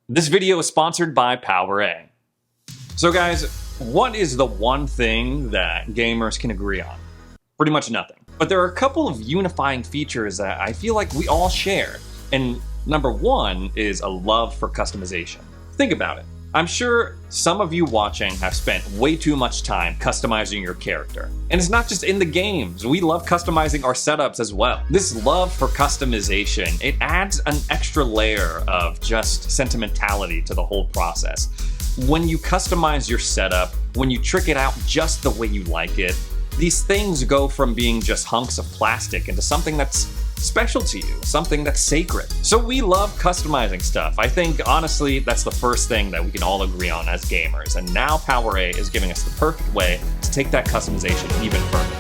This video is sponsored by PowerA. So guys, what is the one thing that gamers can agree on? Pretty much nothing. But there are a couple of unifying features that I feel like we all share. And number one is a love for customization. Think about it. I'm sure some of you watching have spent way too much time customizing your character. And it's not just in the games, we love customizing our setups as well. This love for customization, it adds an extra layer of just sentimentality to the whole process. When you customize your setup, when you trick it out just the way you like it, these things go from being just hunks of plastic into something that's special to you, something that's sacred. So we love customizing stuff. I think, honestly, that's the first thing that we can all agree on as gamers. And now PowerA is giving us the perfect way to take that customization even further.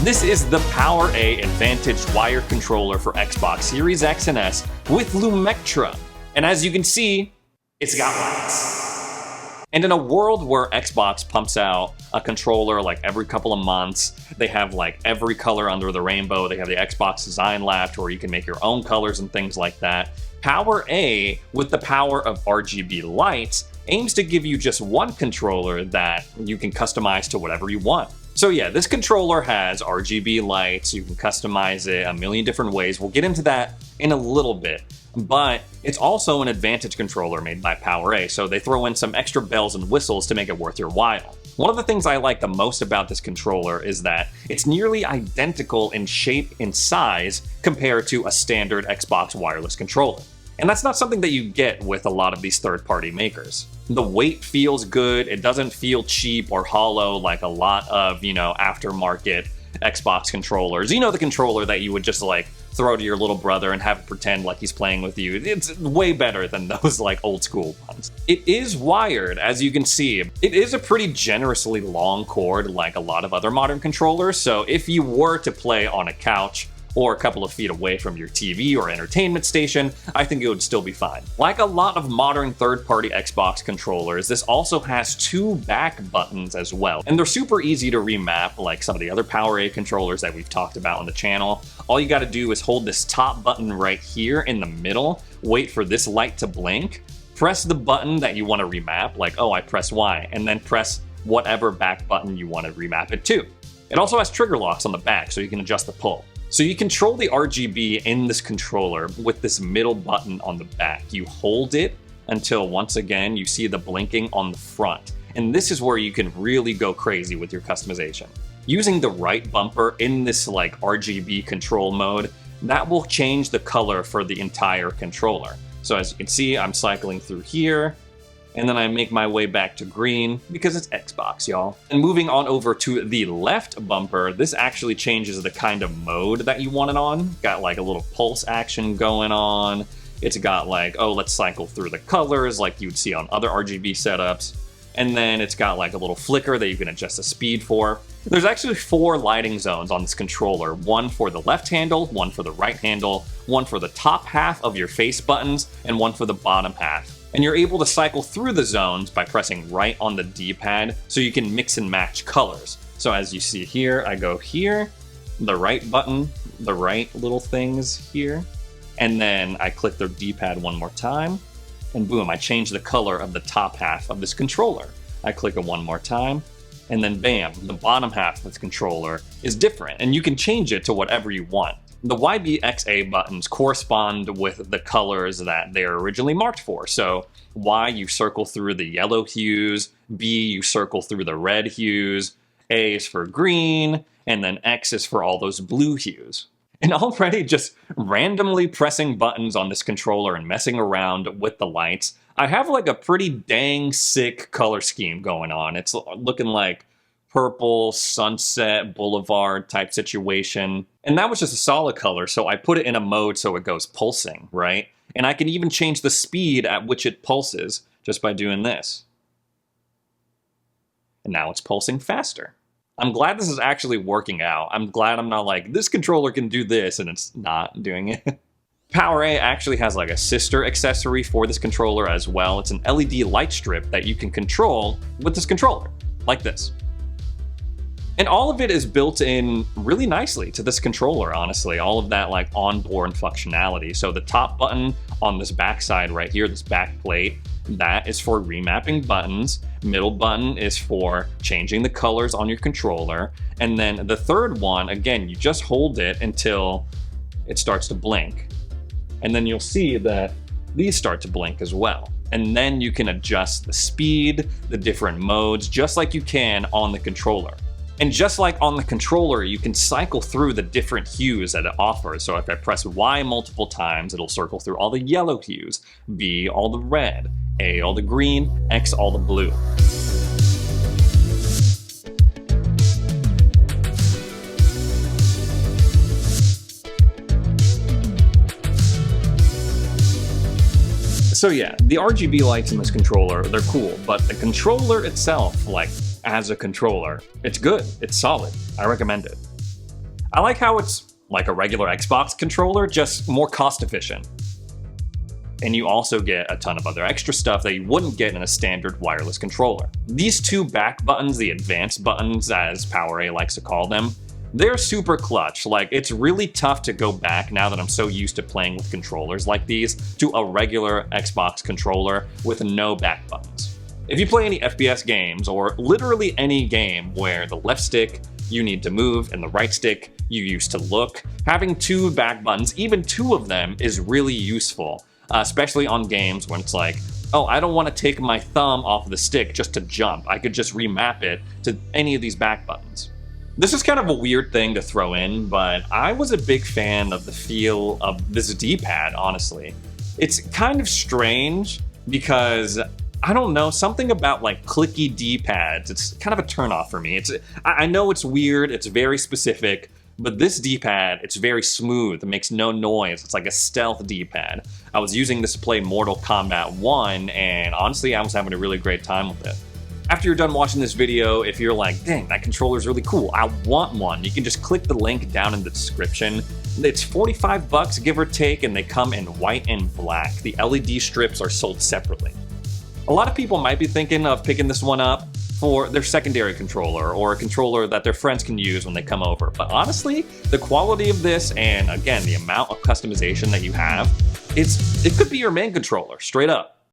This is the PowerA Advantage wired controller for Xbox Series X and S with Lumectra. And as you can see, it's got lights. And in a world where Xbox pumps out a controller like every couple of months, they have like every color under the rainbow, they have the Xbox Design Lab where you can make your own colors and things like that. PowerA, with the power of RGB lights, aims to give you just one controller that you can customize to whatever you want. So yeah, this controller has RGB lights, you can customize it a million different ways. We'll get into that in a little bit, but it's also an Advantage controller made by PowerA, so they throw in some extra bells and whistles to make it worth your while. One of the things I like the most about this controller is that it's nearly identical in shape and size compared to a standard Xbox wireless controller. And that's not something that you get with a lot of these third-party makers. The weight feels good, it doesn't feel cheap or hollow like a lot of, aftermarket Xbox controllers. You know, the controller that you would just like throw to your little brother and have him pretend like he's playing with you. It's way better than those like old school ones. It is wired, as you can see. It is a pretty generously long cord like a lot of other modern controllers, so if you were to play on a couch or a couple of feet away from your TV or entertainment station, I think it would still be fine. Like a lot of modern third-party Xbox controllers, this also has two back buttons as well. And they're super easy to remap like some of the other PowerA controllers that we've talked about on the channel. All you gotta do is hold this top button right here in the middle, wait for this light to blink, press the button that you wanna remap, like, oh, I press Y, and then press whatever back button you wanna remap it to. It also has trigger locks on the back, so you can adjust the pull. So you control the RGB in this controller with this middle button on the back. You hold it until once again you see the blinking on the front. And this is where you can really go crazy with your customization. Using the right bumper in this like RGB control mode, that will change the color for the entire controller. So as you can see, I'm cycling through here, and then I make my way back to green because it's Xbox, y'all. And moving on over to the left bumper, this actually changes the kind of mode that you want it on. Got like a little pulse action going on. It's got like, oh, let's cycle through the colors like you'd see on other RGB setups. And then it's got like a little flicker that you can adjust the speed for. There's actually 4 lighting zones on this controller. One for the left handle, one for the right handle, one for the top half of your face buttons, and one for the bottom half. And you're able to cycle through the zones by pressing right on the D-pad so you can mix and match colors. So as you see here, I go here, the right button, the right little things here, and then I click the D-pad one more time, and boom, I change the color of the top half of this controller. I click it one more time, and then bam, the bottom half of this controller is different, and you can change it to whatever you want. The YBXA buttons correspond with the colors that they're originally marked for. So Y, you circle through the yellow hues, B, you circle through the red hues, A is for green, and then X is for all those blue hues. And already just randomly pressing buttons on this controller and messing around with the lights, I have like a pretty dang sick color scheme going on. It's looking like purple, sunset, boulevard type situation. And that was just a solid color, so I put it in a mode so it goes pulsing, right? And I can even change the speed at which it pulses just by doing this. And now it's pulsing faster. I'm glad this is actually working out. I'm glad I'm not like, this controller can do this, and it's not doing it. PowerA actually has like a sister accessory for this controller as well. It's an LED light strip that you can control with this controller, like this. And all of it is built in really nicely to this controller, honestly. All of that like onboard functionality. So the top button on this back side right here, this back plate, that is for remapping buttons. Middle button is for changing the colors on your controller. And then the third one, again, you just hold it until it starts to blink. And then you'll see that these start to blink as well. And then you can adjust the speed, the different modes, just like you can on the controller. And just like on the controller, you can cycle through the different hues that it offers. So if I press Y multiple times, it'll circle through all the yellow hues, B all the red, A all the green, X all the blue. So yeah, the RGB lights in this controller, they're cool, but the controller itself, like, as a controller, it's good, it's solid, I recommend it. I like how it's like a regular Xbox controller, just more cost efficient. And you also get a ton of other extra stuff that you wouldn't get in a standard wireless controller. These two back buttons, the advanced buttons as PowerA likes to call them, they're super clutch. Like, it's really tough to go back now that I'm so used to playing with controllers like these to a regular Xbox controller with no back buttons. If you play any FPS games, or literally any game where the left stick you need to move and the right stick you use to look, having two back buttons, even two of them, is really useful, especially on games when it's like, oh, I don't want to take my thumb off the stick just to jump. I could just remap it to any of these back buttons. This is kind of a weird thing to throw in, but I was a big fan of the feel of this D-pad, honestly. It's kind of strange because, I don't know, something about like clicky D-pads, it's kind of a turnoff for me. I know it's weird, it's very specific, but this D-pad, it's very smooth, it makes no noise, it's like a stealth D-pad. I was using this to play Mortal Kombat 1, and honestly, I was having a really great time with it. After you're done watching this video, if you're like, dang, that controller's really cool, I want one, you can just click the link down in the description. It's 45 bucks, give or take, and they come in white and black. The LED strips are sold separately. A lot of people might be thinking of picking this one up for their secondary controller or a controller that their friends can use when they come over. But honestly, the quality of this and, again, the amount of customization that you have, it could be your main controller, straight up.